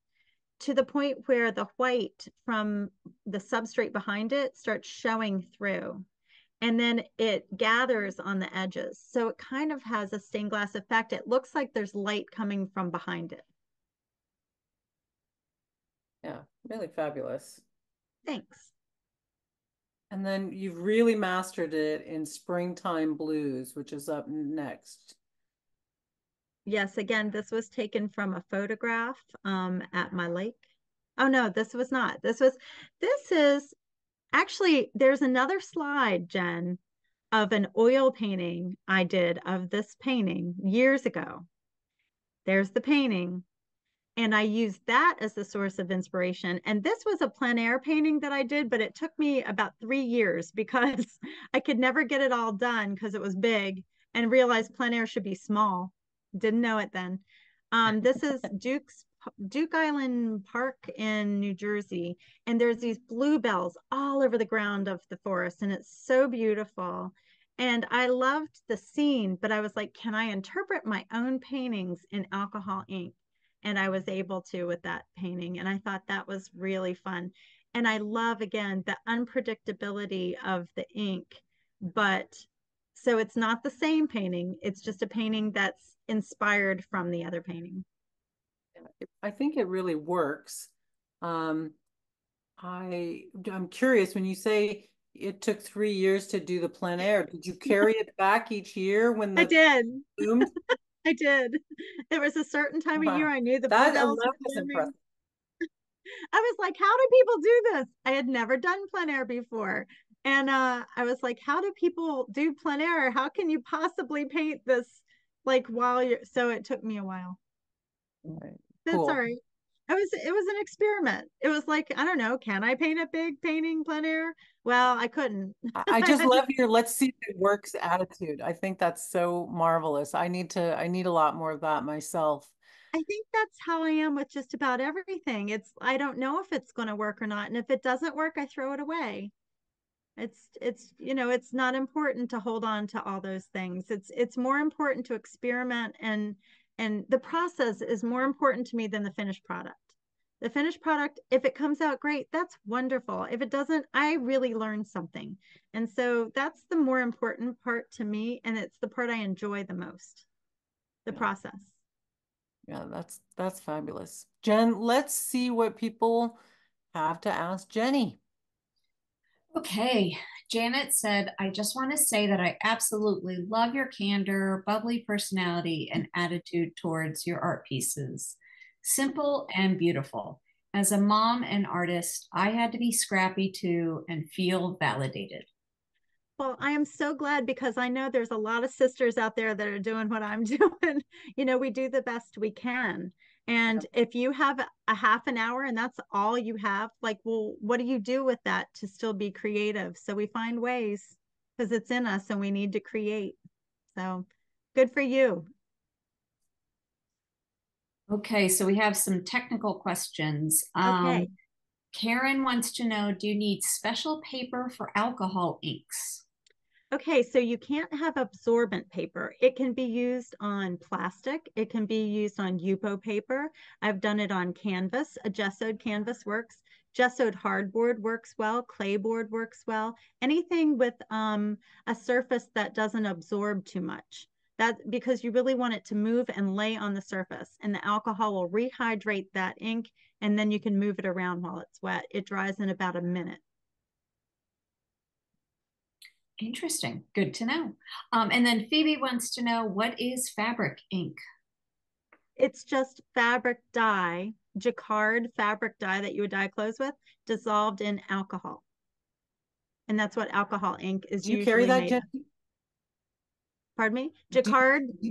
B: to the point where the white from the substrate behind it starts showing through. And then it gathers on the edges. So it kind of has a stained glass effect. It looks like there's light coming from behind it.
A: Yeah, really fabulous.
B: Thanks.
A: And then you've really mastered it in Springtime Blues, which is up next.
B: Yes, again, this was taken from a photograph at my lake. Oh no, this was not. This is actually, there's another slide, Jen, of an oil painting I did of this painting years ago. There's the painting. And I used that as the source of inspiration. And this was a plein air painting that I did, but it took me about 3 years because I could never get it all done because it was big and realized plein air should be small. Didn't know it then. This is Duke Island Park in New Jersey, and there's these bluebells all over the ground of the forest, and it's so beautiful. And I loved the scene, but I was like, can I interpret my own paintings in alcohol ink? and I was able to with that painting. And I thought that was really fun. And I love, again, the unpredictability of the ink, but so it's not the same painting. It's just a painting that's inspired from the other painting.
A: I think it really works. Um, I'm curious when you say it took 3 years to do the plein air. Did you carry it back each year when
B: I
A: the
B: did.
A: bloomed?
B: I did. There was a certain time of year
A: Wow,
B: I knew the
A: that
B: bluebells
A: alone
B: were
A: is
B: blooming.
A: impressive.
B: I was like, how do people do this? I had never done plein air before. And I was like, how do people do plein air? How can you possibly paint this like while you're, so it took me a while.
A: All right,
B: That's all
A: cool.
B: right. It was an experiment. It was like, I don't know, can I paint a big painting plein air? Well, I couldn't.
A: I
B: I
A: just
B: had to,
A: love your let's see if it works attitude. I think that's so marvelous. I need a lot more of that myself.
B: I think that's how I am with just about everything. I don't know if it's going to work or not. And if it doesn't work, I throw it away. It's not important to hold on to all those things. It's more important to experiment, and the process is more important to me than the finished product. The finished product, if it comes out great, that's wonderful. If it doesn't, I really learned something. And so that's the more important part to me, and it's the part I enjoy the most, the
A: Yeah.
B: process.
A: Yeah, that's fabulous. Jen, let's see what people have to ask Jenny.
C: Okay. Janet said, I just want to say that I absolutely love your candor, bubbly personality, and attitude towards your art pieces. Simple and beautiful. As a mom and artist, I had to be scrappy too and feel validated.
B: Well, I am so glad because I know there's a lot of sisters out there that are doing what I'm doing. We do the best we can. And if you have a half an hour and that's all you have, like, well, what do you do with that to still be creative? So we find ways because it's in us and we need to create. So good for you.
C: Okay, so we have some technical questions.
B: Okay.
C: Karen wants to know, do you need special paper for alcohol inks?
B: Okay, so you can't have absorbent paper. It can be used on plastic. It can be used on Yupo paper. I've done it on canvas. A gessoed canvas works. Gessoed hardboard works well. Clay board works well. Anything with a surface that doesn't absorb too much. That because you really want it to move and lay on the surface, and the alcohol will rehydrate that ink, and then you can move it around while it's wet. It dries in about a minute.
C: Interesting. Good to know. And then Phoebe wants to know, what is fabric ink?
B: It's just fabric dye, jacquard fabric dye that you would dye clothes with, dissolved in alcohol. And that's what alcohol ink is
A: Do you carry
B: usually
A: that,
B: made of.
A: Jenny?
B: Pardon me?
A: Do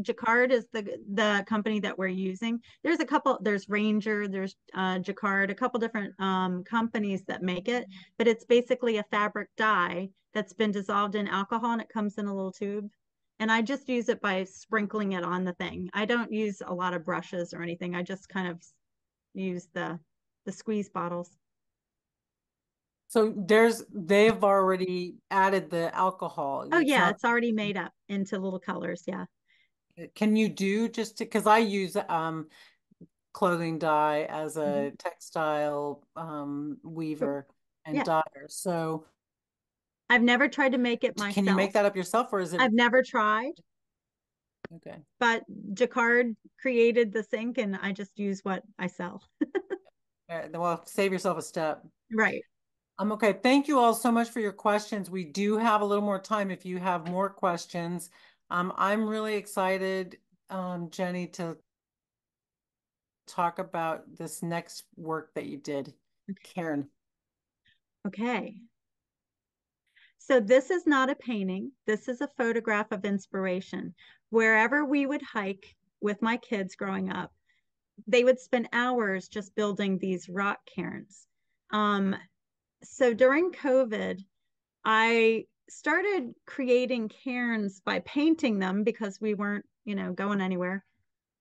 B: Jacquard is the company that we're using. There's a couple, there's Ranger, there's Jacquard, a couple different companies that make it, but it's basically a fabric dye that's been dissolved in alcohol and it comes in a little tube. And I just use it by sprinkling it on the thing. I don't use a lot of brushes or anything. I just kind of use the squeeze bottles.
A: So they've already added the alcohol.
B: Oh
A: It's
B: yeah,
A: not,
B: it's already made up into little colors. Yeah.
A: can you do just because I use clothing dye as
B: Mhm.
A: a textile
B: Sure.
A: weaver and
B: Yeah.
A: dyer. So
B: I've never tried to make it
A: can you make
B: myself.
A: that up yourself or is it
B: I've never tried,
A: okay?
B: but Jacquard created the sink and I just use what I sell.
A: All right, then well, save yourself a step.
B: Right.
A: I'm okay. Thank you all so much for your questions. We do have a little more time if you have more questions. I'm really excited, Jenny, to talk about this next work that you did. Karen.
B: Okay. So this is not a painting. This is a photograph of inspiration. Wherever we would hike with my kids growing up, they would spend hours just building these rock cairns. Um, so during COVID, I started creating cairns by painting them because we weren't, going anywhere.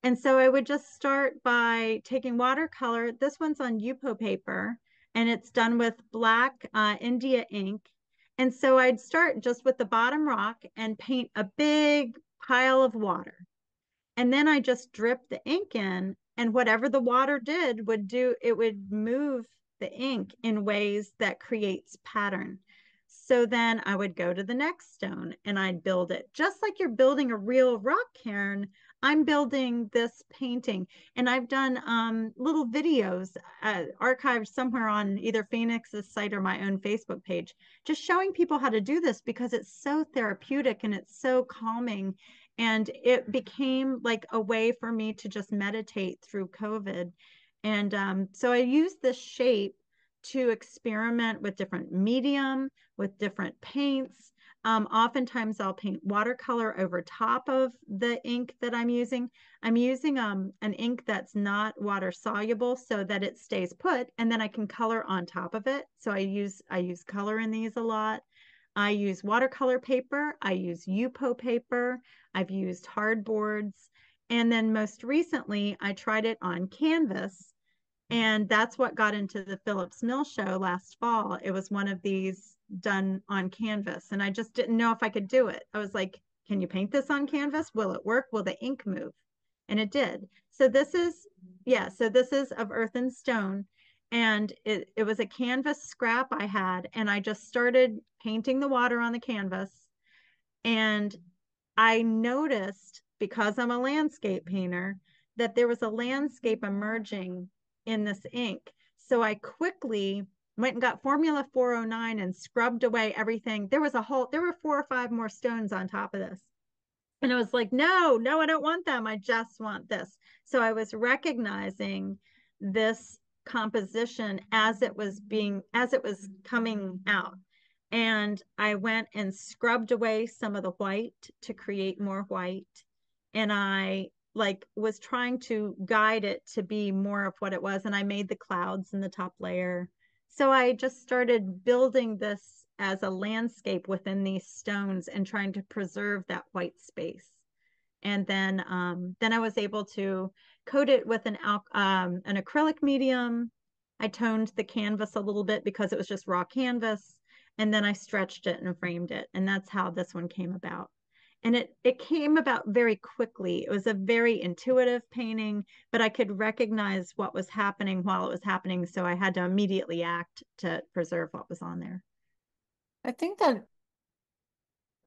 B: And so I would just start by taking watercolor. This one's on Yupo paper and it's done with black India ink. And so I'd start just with the bottom rock and paint a big pile of water. And then I just drip the ink in And whatever the water did would do, it would move the ink in ways that creates pattern. So then I would go to the next stone and I'd build it. Just like you're building a real rock cairn, I'm building this painting. And I've done little videos archived somewhere on either Phoenix's site or my own Facebook page, just showing people how to do this because it's so therapeutic and it's so calming. And it became like a way for me to just meditate through COVID. And so I use this shape to experiment with different medium, with different paints. Oftentimes I'll paint watercolor over top of the ink that I'm using. I'm using an ink that's not water soluble so that it stays put, and then I can color on top of it. So I use color in these a lot. I use watercolor paper. I use UPO paper. I've used hardboards. And then most recently, I tried it on canvas. And that's what got into the Phillips Mill show last fall. It was one of these done on canvas. And I just didn't know if I could do it. I was like, can you paint this on canvas? Will it work? Will the ink move? And it did. So this is, yeah, so this is of earth and stone. And it was a canvas scrap I had. And I just started painting the water on the canvas. And I noticed, because I'm a landscape painter, that there was a landscape emerging in this ink. So I quickly went and got Formula 409 and scrubbed away everything. There were 4 or 5 more stones on top of this. And I was like, no, I don't want them. I just want this. So I was recognizing this composition as it was coming out. And I went and scrubbed away some of the white to create more white. And I like was trying to guide it to be more of what it was. And I made the clouds in the top layer. So I just started building this as a landscape within these stones and trying to preserve that white space. And then I was able to coat it with an acrylic medium. I toned the canvas a little bit because it was just raw canvas. And then I stretched it and framed it. And that's how this one came about. And it came about very quickly. It was a very intuitive painting, but I could recognize what was happening while it was happening. So I had to immediately act to preserve what was on there.
A: I think that,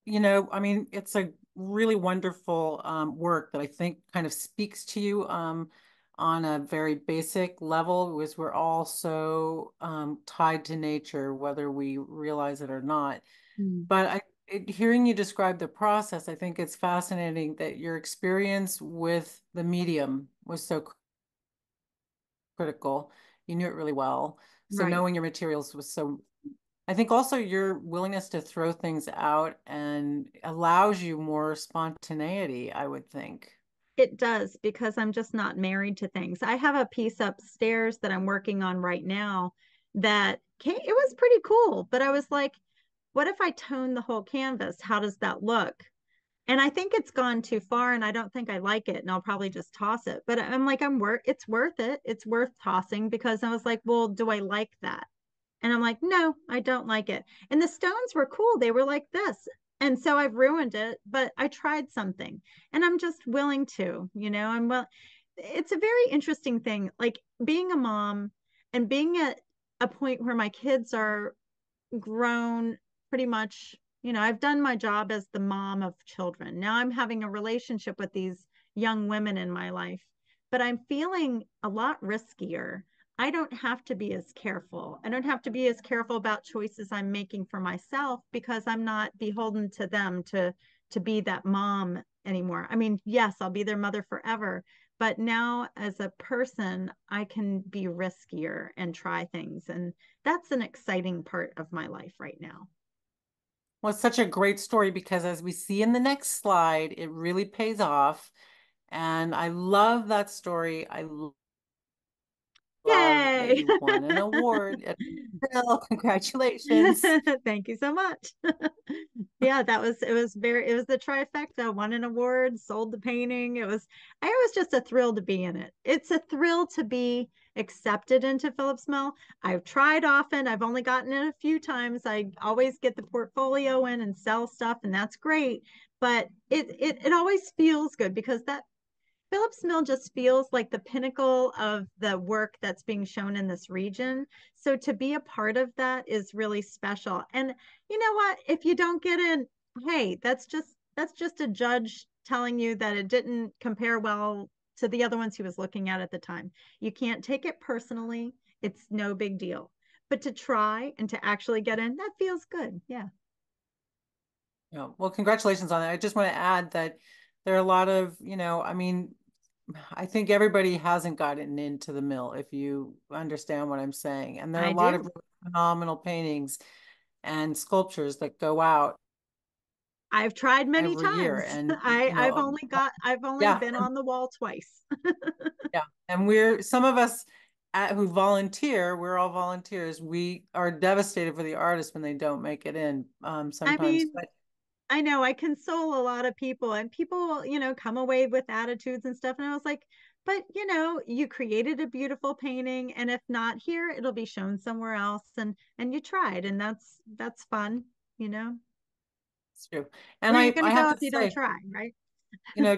A: I mean, it's a really wonderful work that I think kind of speaks to you on a very basic level, because we're all so tied to nature, whether we realize it or not.
B: Mm.
A: But hearing you describe the process, I think it's fascinating that your experience with the medium was so critical. You knew it really well. So
B: Right.
A: knowing your materials was so, I think also your willingness to throw things out and allows you more spontaneity, I would think.
B: It does, because I'm just not married to things. I have a piece upstairs that I'm working on right now it was pretty cool, but I was like, what if I tone the whole canvas? How does that look? And I think it's gone too far and I don't think I like it and I'll probably just toss it. But I'm like, it's worth it. It's worth tossing, because I was like, well, do I like that? And I'm like, no, I don't like it. And the stones were cool. They were like this. And so I've ruined it, but I tried something and I'm just willing to, it's a very interesting thing. Like being a mom and being at a point where my kids are grown pretty much, I've done my job as the mom of children. Now I'm having a relationship with these young women in my life, but I'm feeling a lot riskier. I don't have to be as careful. I don't have to be as careful about choices I'm making for myself because I'm not beholden to them to be that mom anymore. I mean, yes, I'll be their mother forever, but now as a person, I can be riskier and try things. And that's an exciting part of my life right now.
A: Well, it's such a great story because as we see in the next slide, it really pays off. And I love that story. Love that
B: Yay!
A: you won an award at Phil. Congratulations.
B: Thank you so much. Yeah, it was the trifecta, won an award, sold the painting. I was just a thrill to be in it. It's a thrill to be accepted into Phillips Mill. I've tried often. I've only gotten it a few times. I always get the portfolio in and sell stuff, and that's great. But it always feels good because Phillips Mill just feels like the pinnacle of the work that's being shown in this region. So to be a part of that is really special. And you know what? If you don't get in, hey, that's just a judge telling you that it didn't compare well to the other ones he was looking at the time. You can't take it personally. It's no big deal. But to try and to actually get in, that feels good. Yeah.
A: Yeah. Well, congratulations on that. I just want to add that there are a lot of, I mean, I think everybody hasn't gotten into the mill, if you understand what I'm saying. And there are a
B: I
A: lot of
B: do.
A: really phenomenal paintings and sculptures that go out
B: I've tried many
A: every year.
B: times.
A: And,
B: I've only
A: yeah,
B: been on the wall twice.
A: yeah. And we're, some of us who volunteer, we're all volunteers. We are devastated for the artists when they don't make it in
B: I
A: sometimes.
B: mean,
A: But
B: I know I console a lot of people, and people, come away with attitudes and stuff. And I was like, but you created a beautiful painting, and if not here, it'll be shown somewhere else. And you tried, and that's fun, you know.
A: it's true. And
B: Where are you going
A: I
B: to
A: have
B: go
A: to
B: if you don't
A: say,
B: try, right?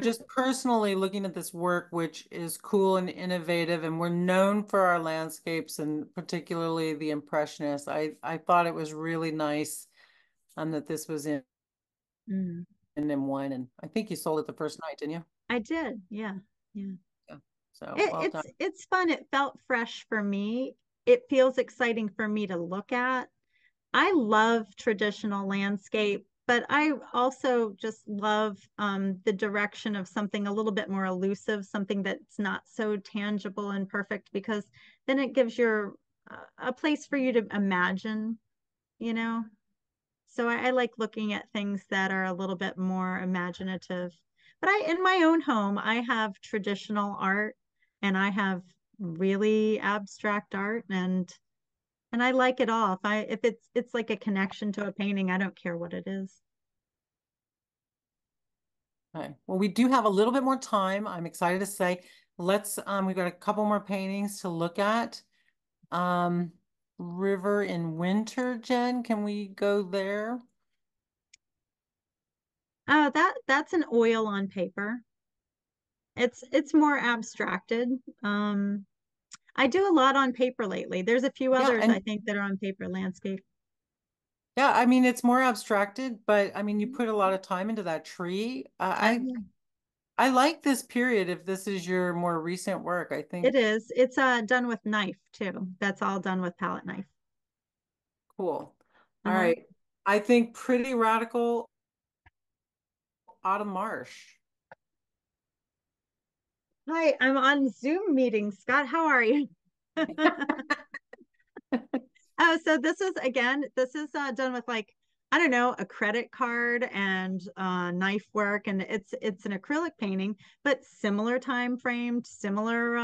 A: just personally looking at this work, which is cool and innovative, and we're known for our landscapes and particularly the Impressionists. I thought it was really nice that this was
B: Mm.
A: in M1, and I think you sold it the first night, didn't you?
B: I did, yeah, yeah.
A: Yeah. So
B: It,
A: well done.
B: it's fun. It felt fresh for me. It feels exciting for me to look at. I love traditional landscape, but I also just love the direction of something a little bit more elusive, something that's not so tangible and perfect, because then it gives your a place for you to imagine, you know. So I like looking at things that are a little bit more imaginative. But in my own home, I have traditional art and I have really abstract art, and I like it all. If it's like a connection to a painting, I don't care what it is.
A: Okay. Well, we do have a little bit more time. I'm excited to say, we've got a couple more paintings to look at. Um, River in Winter, Jen, can we go there?
B: That's an oil on paper. It's more abstracted. I do a lot on paper lately. There's a few
A: Yeah,
B: others I
A: and
B: think that are on paper landscape.
A: yeah, I mean it's more abstracted, but I mean you put a lot of time into that tree.
B: Yeah.
A: I like this period if this is your more recent work. I
B: It
A: think
B: is. It's done with knife too. That's all done with palette knife.
A: cool. All
B: Uh-huh.
A: right. I think Pretty Radical Autumn Marsh.
B: Hi, I'm on Zoom meeting. Scott, how are you? Oh, so this is done with like, I don't know, a credit card and knife work, and it's an acrylic painting, but similar time framed, similar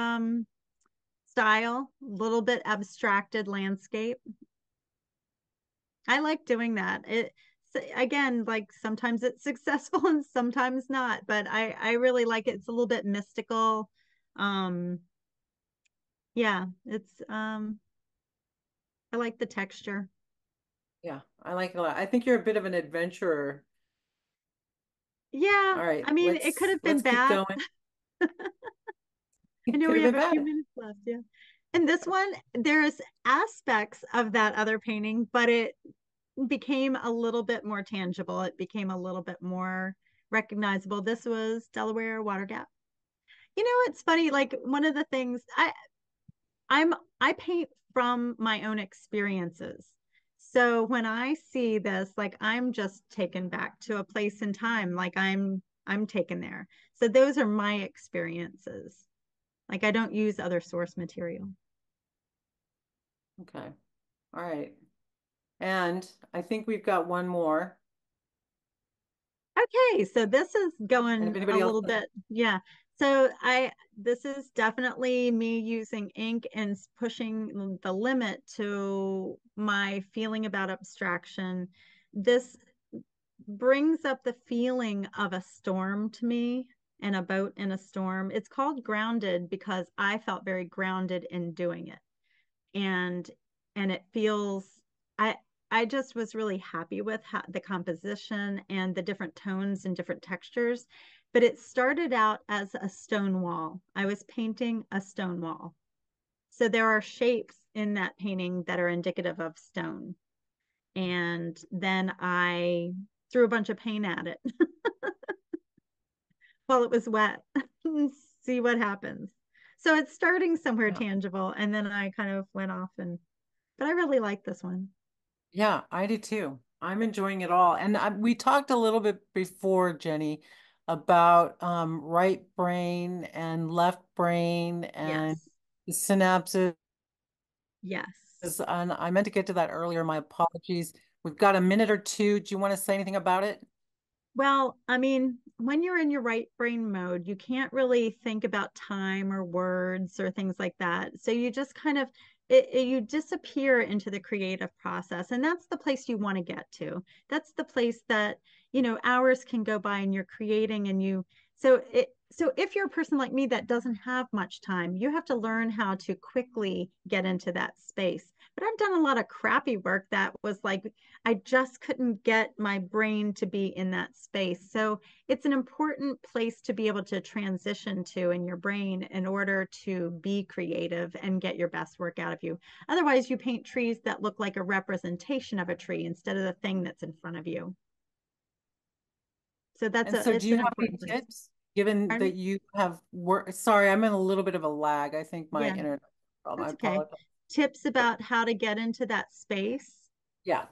B: style, little bit abstracted landscape. I like doing that. Again, like sometimes it's successful and sometimes not, but I really like it. It's a little bit mystical. Um, yeah, it's I like the texture.
A: Yeah, I like it a lot. I think you're a bit of an adventurer.
B: Yeah,
A: All right,
B: I mean, it could have been
A: let's keep
B: bad.
A: going.
B: I
A: It
B: know
A: could
B: we
A: have
B: have
A: been
B: a few
A: bad.
B: minutes left. Yeah. And this one, there's aspects of that other painting, but it became a little bit more tangible. It became a little bit more recognizable. This was Delaware Water Gap. It's funny, like one of the things I paint from my own experiences. So when I see this, like I'm just taken back to a place in time, like I'm taken there. So those are my experiences. Like I don't use other source material.
A: Okay. All right. And I think we've got one more.
B: Okay, so this is
A: And if
B: going a
A: anybody else
B: little
A: has,
B: bit, yeah. So this is definitely me using ink and pushing the limit to my feeling about abstraction. This brings up the feeling of a storm to me and a boat in a storm. It's called grounded because I felt very grounded in doing it. And it feels I I just was really happy with the composition and the different tones and different textures. but it started out as a stone wall. I was painting a stone wall. So there are shapes in that painting that are indicative of stone. And then I threw a bunch of paint at it while it was wet and see what happens. So it's starting somewhere
A: Yeah.
B: tangible. And then I kind of went off but I really like this one.
A: Yeah, I do too. I'm enjoying it all. And we talked a little bit before, Jenny, about right brain and left brain and
B: Yes.
A: the synapses.
B: Yes.
A: And I meant to get to that earlier. My apologies. We've got a minute or two. Do you want to say anything about it?
B: Well, I mean, when you're in your right brain mode, you can't really think about time or words or things like that. So you just kind of you disappear into the creative process, and that's the place you want to get to. That's the place that, hours can go by and you're creating and so if you're a person like me that doesn't have much time, you have to learn how to quickly get into that space. But I've done a lot of crappy work that was like I just couldn't get my brain to be in that space. So it's an important place to be able to transition to in your brain in order to be creative and get your best work out of you. Otherwise, you paint trees that look like a representation of a tree instead of the thing that's in front of you. So
A: And so do
B: it's
A: you
B: an
A: have any
B: important place.
A: tips, given
B: Pardon
A: that
B: me?
A: you have work? Sorry, I'm in a little bit of a lag. I think my
B: Yeah,
A: internet problem. I
B: that's okay.
A: apologize.
B: Tips about how to get into that space.
A: Yeah.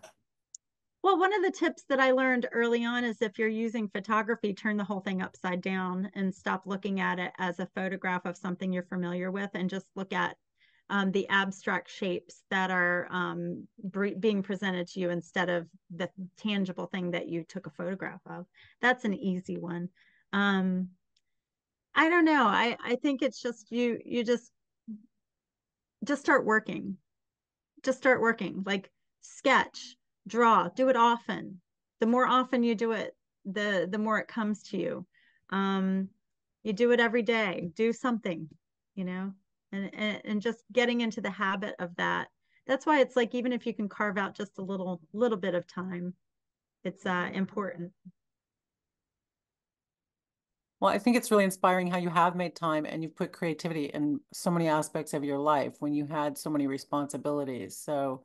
B: Well, one of the tips that I learned early on is if you're using photography, turn the whole thing upside down and stop looking at it as a photograph of something you're familiar with and just look at the abstract shapes that are being presented to you instead of the tangible thing that you took a photograph of. That's an easy one. Um, I don't know. I think it's just you just start working. Just start working. Like sketch, draw, do it often. The more often you do it, the more it comes to you. Um, you do it every day. Do something, you know, and just getting into the habit of that. That's why it's like even if you can carve out just a little bit of time, it's important.
A: Well, I think it's really inspiring how you have made time and you've put creativity in so many aspects of your life when you had so many responsibilities. So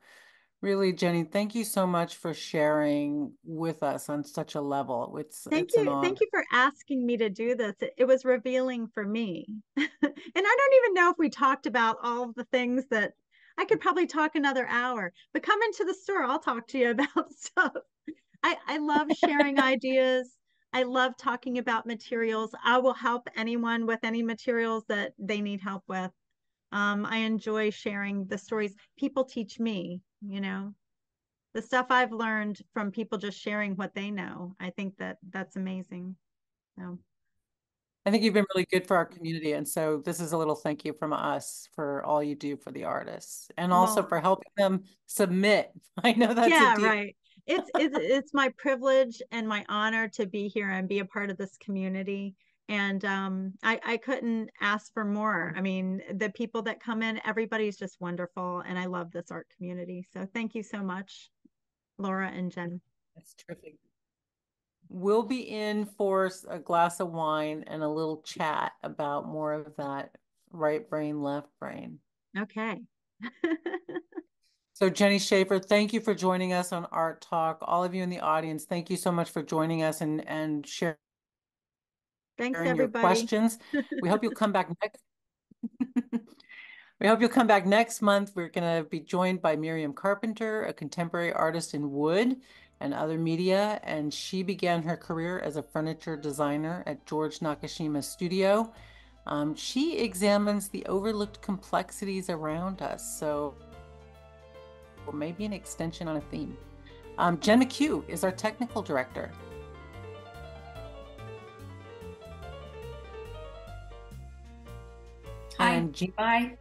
A: really, Jenny, thank you so much for sharing with us on such a level. It's an honor.
B: Thank you for asking me to do this. It was revealing for me. And I don't even know if we talked about all of the things that I could probably talk another hour, but come into the store. I'll talk to you about stuff. I love sharing ideas. I love talking about materials. I will help anyone with any materials that they need help with. I enjoy sharing the stories. People teach me, the stuff I've learned from people just sharing what they know. I think that that's amazing. So,
A: I think you've been really good for our community. And so this is a little thank you from us for all you do for the artists and also
B: well,
A: for helping them submit. I know that's a
B: yeah,
A: deal.
B: right. It's my privilege and my honor to be here and be a part of this community. And I couldn't ask for more. I mean, the people that come in, everybody's just wonderful, and I love this art community. So thank you so much, Laura and Jen.
A: That's terrific. We'll be in for a glass of wine and a little chat about more of that right brain, left brain.
B: Okay.
A: So Jenny Schaeffer, thank you for joining us on Art Talk. All of you in the audience, thank you so much for joining us and sharing
B: Thanks,
A: your
B: everybody.
A: questions. We hope you'll come back next. We hope you'll come back next month. We're going to be joined by Miriam Carpenter, a contemporary artist in wood and other media, and she began her career as a furniture designer at George Nakashima's studio. She examines the overlooked complexities around us, so maybe an extension on a theme. Jen McHugh is our technical director.
C: Hi,
A: And Jean,
C: bye.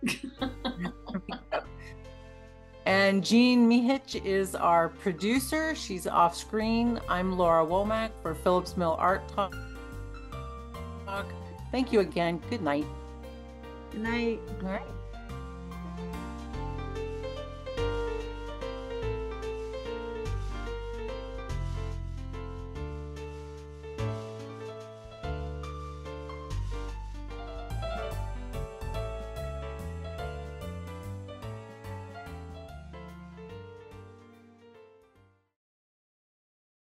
A: and Jean Mihich is our producer. She's off screen. I'm Laura Womack for Phillips Mill Art Talk. Thank you again. Good night.
B: Good night.
A: All right.